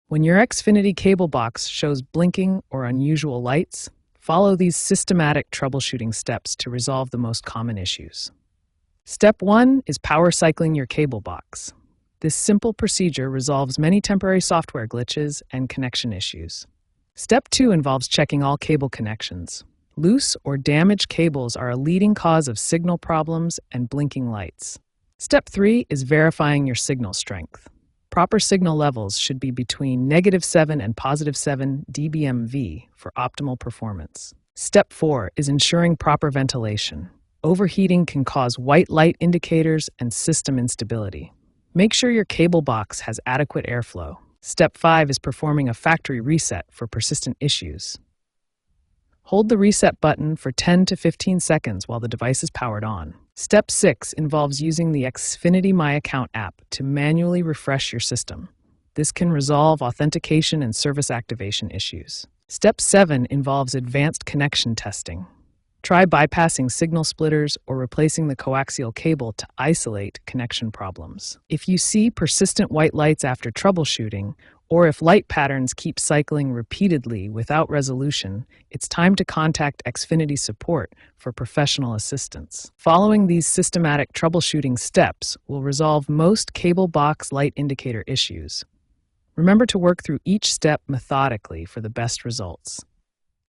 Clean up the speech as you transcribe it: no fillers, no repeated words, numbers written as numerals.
When your Xfinity cable box shows blinking or unusual lights, follow these systematic troubleshooting steps to resolve the most common issues. Step 1 is power cycling your cable box. This simple procedure resolves many temporary software glitches and connection issues. Step 2 involves checking all cable connections. Loose or damaged cables are a leading cause of signal problems and blinking lights. Step 3 is verifying your signal strength. Proper signal levels should be between -7 and +7 dBmV for optimal performance. Step 4 is ensuring proper ventilation. Overheating can cause white light indicators and system instability. Make sure your cable box has adequate airflow. Step 5 is performing a factory reset for persistent issues. Hold the reset button for 10 to 15 seconds while the device is powered on. Step 6 involves using the Xfinity My Account app to manually refresh your system. This can resolve authentication and service activation issues. Step 7 involves advanced connection testing. Try bypassing signal splitters or replacing the coaxial cable to isolate connection problems. If you see persistent white lights after troubleshooting, or if light patterns keep cycling repeatedly without resolution, it's time to contact Xfinity support for professional assistance. Following these systematic troubleshooting steps will resolve most cable box light indicator issues. Remember to work through each step methodically for the best results.